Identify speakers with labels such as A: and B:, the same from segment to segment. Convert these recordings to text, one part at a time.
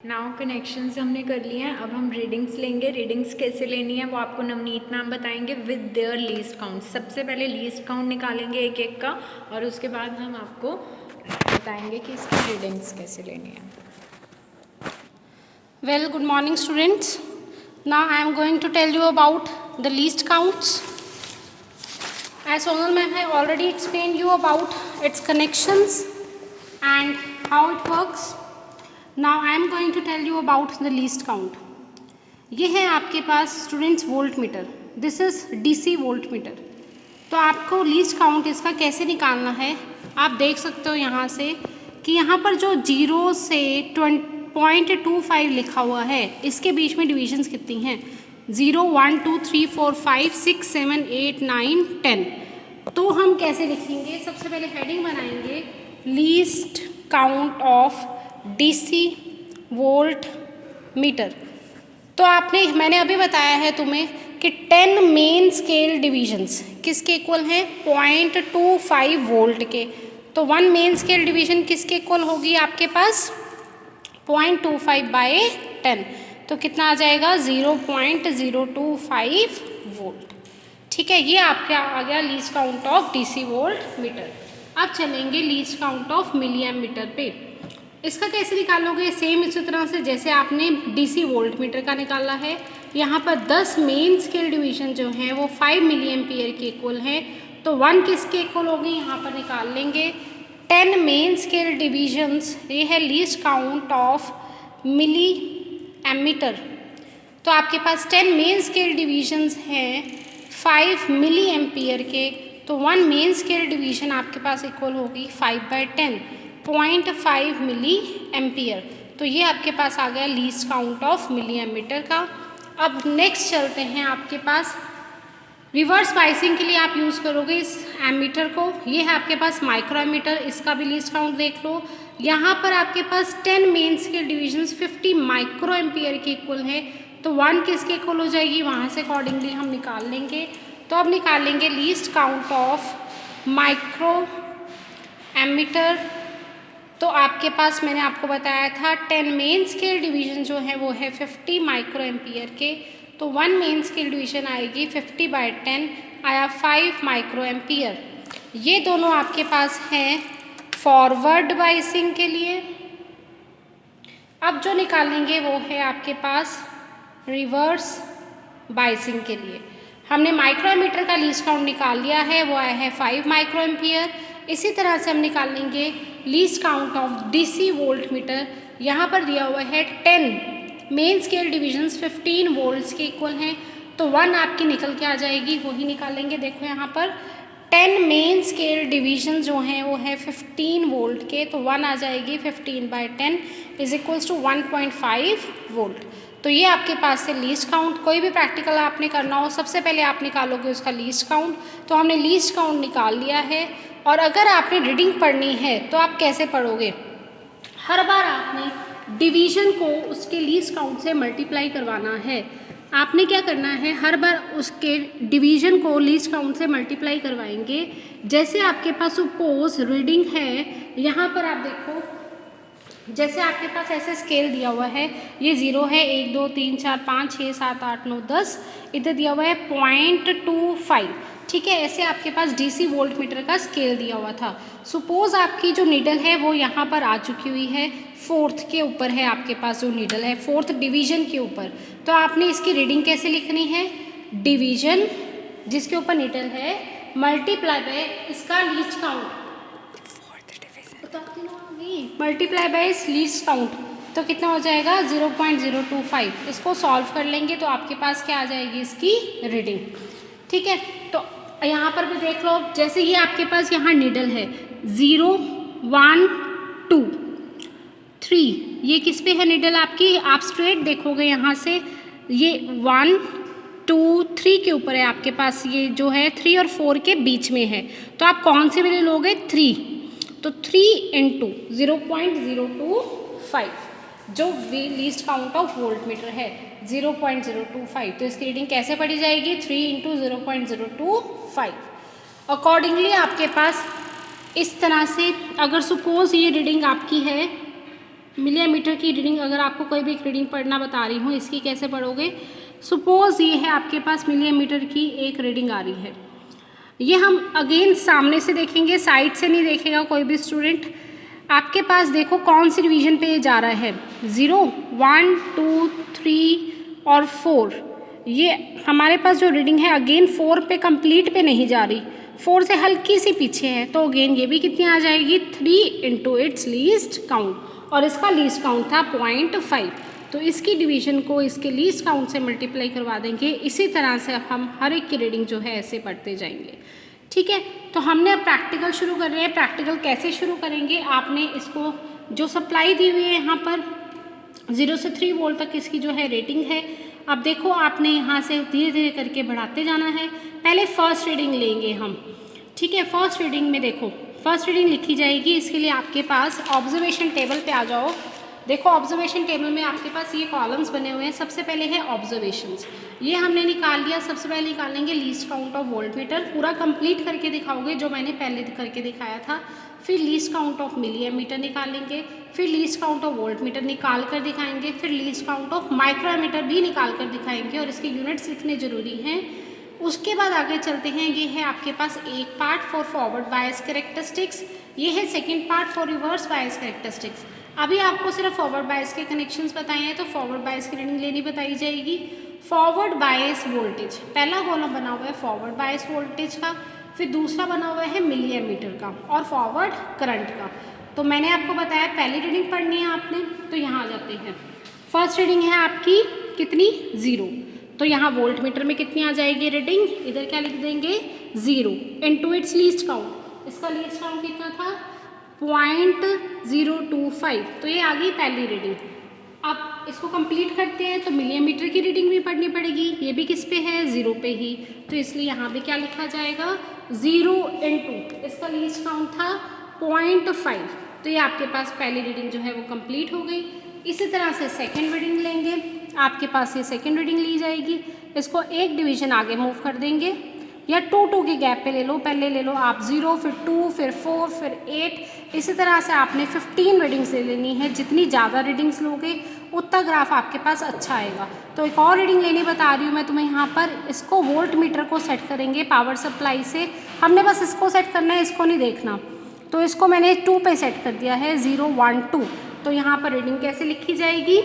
A: Now connections हमने कर लिए हैं। अब हम रीडिंग्स लेंगे। रीडिंग्स कैसे लेनी है वो आपको नवनीत मैम बताएंगे विद देयर लीस्ट काउंट। सबसे पहले लीस्ट काउंट निकालेंगे एक एक का और उसके बाद हम आपको बताएंगे कि इसकी रीडिंग्स कैसे लेनी है।
B: Well, good morning students. Now I am going to tell you about the least counts. As Sonal ma'am have already explained you about its connections and how it works. Now I am going to tell you about the least count. ये है आपके पास students volt meter. This is DC volt meter. तो आपको least count इसका कैसे निकालना है आप देख सकते हो यहाँ से कि यहाँ पर जो 0 से 0.25 लिखा हुआ है इसके बीच में डिविजन्स कितनी हैं 0 1 2 3 4 5 6 7 8 9 10। तो हम कैसे लिखेंगे सबसे पहले हेडिंग बनाएंगे least count of DC volt meter. तो मैंने अभी बताया है तुम्हें कि 10 मेन स्केल डिविजन्स किसके इक्वल हैं 0.25 वोल्ट के। तो 1 मेन स्केल डिवीजन किसके इक्वल होगी आपके पास 0.25 बाय 10। तो कितना आ जाएगा 0.025 वोल्ट। ठीक है, ये आपका आ गया least count of DC volt meter. अब चलेंगे least count of milliammeter पे। इसका कैसे निकालोगे सेम इसी तरह से जैसे आपने डीसी वोल्ट मीटर का निकाला है। यहाँ पर 10 मेन स्केल डिवीजन जो हैं वो 5 मिली एम्पियर के इक्वल हैं। तो 1 किसके इक्वल होगी यहाँ पर निकाल लेंगे 10 मेन स्केल डिवीजन्स। ये है least count of milliammeter. तो आपके पास 10 मेन स्केल डिवीजन्स हैं 5 मिली एम्पियर के। तो 1 मेन स्केल डिवीजन आपके पास इक्वल होगी 5/10 0.5 मिली एम्पियर। तो ये आपके पास आ गया least count of milliammeter का। अब नेक्स्ट चलते हैं आपके पास रिवर्स बाइसिंग के लिए आप यूज़ करोगे इस एमीटर को। ये है आपके पास माइक्रो एमीटर, इसका भी लीस्ट काउंट देख लो। यहाँ पर आपके पास 10 main scale divisions 50 micro ampere के इक्वल है। तो 1 किसके इक्वल हो जाएगी वहाँ से अकॉर्डिंगली हम निकाल लेंगे। तो अब निकालेंगे least count of microammeter. तो आपके पास मैंने आपको बताया था 10 मेन स्केल डिवीजन जो है वो है 50 माइक्रो एम्पियर के। तो 1 मेन स्केल डिवीजन आएगी 50/10 आया 5 माइक्रो एम्पियर। ये दोनों आपके पास हैं फॉरवर्ड बाइसिंग के लिए। अब जो निकालेंगे वो है आपके पास रिवर्स बाइसिंग के लिए। हमने माइक्रो एमीटर का लीस्ट काउंट निकाल लिया है, वो आया है 5 माइक्रो एम्पियर। इसी तरह से हम निकालेंगे least count of DC volt meter. यहाँ पर दिया हुआ है 10 मेन स्केल डिविजन्स 15 वोल्ट्स के इक्वल हैं। तो 1 आपकी निकल के आ जाएगी, वही निकालेंगे। देखो यहाँ पर 10 मेन स्केल डिवीजन जो हैं वो है 15 वोल्ट के। तो 1 आ जाएगी 15/10 इज इक्वल्स टू 1.5 वोल्ट। तो ये आपके पास से लीस्ट काउंट। कोई भी प्रैक्टिकल आपने करना हो सबसे पहले आप निकालोगे उसका लीस्ट काउंट। तो हमने लीस्ट काउंट निकाल लिया है। और अगर आपने रीडिंग पढ़नी है तो आप कैसे पढ़ोगे हर बार आपने डिवीजन को उसके लीस्ट काउंट से मल्टीप्लाई करवाना है। आपने क्या करना है हर बार उसके डिवीजन को लीस्ट काउंट से मल्टीप्लाई करवाएंगे। जैसे आपके पास सपोज रीडिंग है, यहाँ पर आप देखो जैसे आपके पास ऐसे स्केल दिया हुआ है, ये 0 है 1 2 3 4 5 6 7 8 9 10। इधर दिया हुआ है 0.25। ठीक है, ऐसे आपके पास डीसी वोल्ट मीटर का स्केल दिया हुआ था। सपोज आपकी जो नीडल है वो यहाँ पर आ चुकी हुई है 4th के ऊपर है। आपके पास जो नीडल है 4th डिवीजन के ऊपर। तो आपने इसकी रीडिंग कैसे लिखनी है डिवीजन जिसके ऊपर नीडल है मल्टीप्लाई बाय इसका लीस्ट काउंट मल्टीप्लाई बाय इस लीस्ट काउंट। तो कितना हो जाएगा 0.025। इसको सॉल्व कर लेंगे तो आपके पास क्या आ जाएगी इसकी रीडिंग। ठीक है, तो यहाँ पर भी देख लो जैसे ये आपके पास यहाँ नीडल है 0 1 2 3। ये किस पे है नीडल आपकी आप स्ट्रेट देखोगे यहाँ से ये 1 2 3 के ऊपर है आपके पास। ये जो है 3 और 4 के बीच में है। तो आप कौन से वाले लोगे 3। तो 3 × 0.025 जो least count of volt meter है 0.025। तो इसकी रीडिंग कैसे पढ़ी जाएगी 3 × 0.025। अकॉर्डिंगली आपके पास इस तरह से अगर सपोज ये रीडिंग आपकी है मिलीमीटर की रीडिंग अगर आपको कोई भी एक रीडिंग पढ़ना बता रही हूँ, इसकी कैसे पढ़ोगे? सपोज ये है आपके पास मिलीमीटर की एक रीडिंग आ रही है, ये हम अगेन सामने से देखेंगे, साइड से नहीं देखेगा कोई भी स्टूडेंट। आपके पास देखो कौन सी डिवीजन पे ये जा रहा है, 0, 1, 2, 3 और 4। ये हमारे पास जो रीडिंग है अगेन 4 पे कंप्लीट पे नहीं जा रही, 4 से हल्की सी पीछे है, तो अगेन ये भी कितनी आ जाएगी, 3 इंटू इट्स लीस्ट काउंट, और इसका लीस्ट काउंट था 0.5, तो इसकी डिवीजन को इसके लीस्ट काउंट से मल्टीप्लाई करवा देंगे। इसी तरह से हम हर एक की रीडिंग जो है ऐसे पढ़ते जाएंगे, ठीक है। तो हमने अब प्रैक्टिकल शुरू कर रहे हैं। प्रैक्टिकल कैसे शुरू करेंगे, आपने इसको जो सप्लाई दी हुई है यहाँ पर 0 से 3 वोल्ट तक इसकी जो है रेटिंग है। अब देखो आपने यहाँ से धीरे धीरे करके बढ़ाते जाना है। पहले फर्स्ट रीडिंग लेंगे हम, ठीक है। फर्स्ट रीडिंग में देखो, फर्स्ट रीडिंग लिखी जाएगी, इसके लिए आपके पास ऑब्जर्वेशन टेबल पे आ जाओ। देखो ऑब्जर्वेशन टेबल में आपके पास ये कॉलम्स बने हुए हैं। सबसे पहले है ऑब्जर्वेशंस, ये हमने निकाल लिया। सबसे पहले निकालेंगे लीस्ट काउंट ऑफ वोल्टमीटर, पूरा कंप्लीट करके दिखाओगे जो मैंने पहले करके दिखाया था। फिर लीस्ट काउंट ऑफ मिलीमीटर निकालेंगे, फिर लीस्ट काउंट ऑफ वोल्टमीटर निकाल कर दिखाएंगे, फिर लीस्ट काउंट ऑफ माइक्रोमीटर भी निकाल कर दिखाएंगे, और इसके यूनिट्स लिखने जरूरी हैं। उसके बाद आगे चलते हैं, ये है आपके पास एक part for forward bias characteristics, ये है second part for reverse bias characteristics. अभी आपको सिर्फ फॉरवर्ड बायस के कनेक्शंस बताए हैं, तो फॉरवर्ड बायस की रीडिंग लेनी बताई जाएगी। फॉरवर्ड बायस वोल्टेज, पहला कॉलम बना हुआ है फॉरवर्ड बायस वोल्टेज का, फिर दूसरा बना हुआ है मिलीमीटर का और फॉरवर्ड करंट का। तो मैंने आपको बताया पहली रीडिंग पढ़नी है आपने, तो यहाँ आ जाते हैं। फर्स्ट रीडिंग है आपकी कितनी, 0, तो यहाँ वोल्टमीटर में कितनी आ जाएगी रीडिंग, इधर क्या लिख देंगे, 0 इनटू इट्स लीस्ट काउंट। इसका लीस्ट काउंट कितना था, 0.025, तो ये आ गई पहली रीडिंग। अब इसको कंप्लीट करते हैं, तो मिलीमीटर की रीडिंग भी पढ़नी पड़ेगी, ये भी किस पे है, 0 पे ही, तो इसलिए यहाँ भी क्या लिखा जाएगा, 0 इंटू इसका लीस्ट काउंट था 0.5, तो ये आपके पास पहली रीडिंग जो है वो कंप्लीट हो गई। इसी तरह से सेकेंड रीडिंग लेंगे, आपके पास ये सेकेंड रीडिंग ली जाएगी, इसको एक डिवीजन आगे मूव कर देंगे, या 2 के गैप पे ले लो, पहले ले लो आप 0, फिर 2, फिर 4, फिर 8, इसी तरह से आपने 15 रीडिंग्स ले लेनी है। जितनी ज़्यादा रीडिंग्स लोगे उतना ग्राफ आपके पास अच्छा आएगा। तो एक और रीडिंग लेनी बता रही हूँ मैं तुम्हें यहाँ पर, इसको वोल्ट मीटर को सेट करेंगे पावर सप्लाई से, हमने बस इसको सेट करना है, इसको नहीं देखना। तो इसको मैंने 2 पे सेट कर दिया है, 0, 1, 2, तो यहाँ पर रीडिंग कैसे लिखी जाएगी,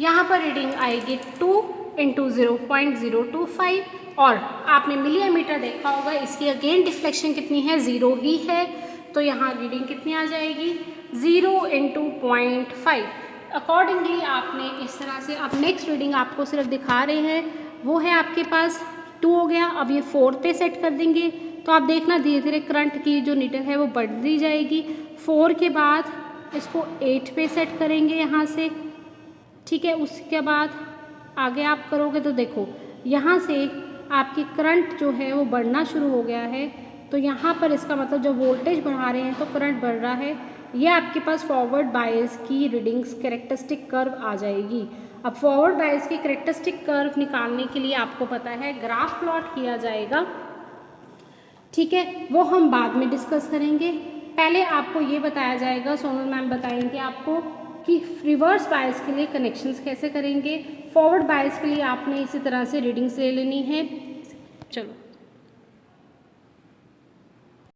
B: यहाँ पर रीडिंग आएगी 2 इंटू 0.025, और आपने मिलीमीटर देखा होगा, इसकी अगेन डिफ्लेक्शन कितनी है, 0 ही है, तो यहाँ रीडिंग कितनी आ जाएगी, 0 इंटू 0.5। अकॉर्डिंगली आपने इस तरह से, अब नेक्स्ट रीडिंग आपको सिर्फ दिखा रहे हैं, वो है आपके पास 2 हो गया। अब ये 4 पे सेट कर देंगे, तो आप देखना धीरे धीरे करंट की जो नीडल है वो बढ़ती जाएगी। 4 के बाद इसको 8 पे सेट करेंगे यहाँ से, ठीक है। उसके बाद आगे आप करोगे तो देखो यहाँ से आपकी करंट जो है वो बढ़ना शुरू हो गया है, तो यहाँ पर इसका मतलब जब वोल्टेज बढ़ा रहे हैं तो करंट बढ़ रहा है। ये आपके पास फॉरवर्ड बायस की रीडिंग्स कैरेक्टरिस्टिक कर्व आ जाएगी। अब फॉरवर्ड बायस की कैरेक्टरिस्टिक कर्व निकालने के लिए आपको पता है ग्राफ प्लॉट किया जाएगा, ठीक है, वो हम बाद में डिस्कस करेंगे। पहले आपको ये बताया जाएगा, सोनल मैम बताएंगे आपको कि रिवर्स बायस के लिए कनेक्शंस कैसे करेंगे। फॉरवर्ड बायस के लिए आपने इसी तरह से रीडिंग्स ले लेनी है। चलो।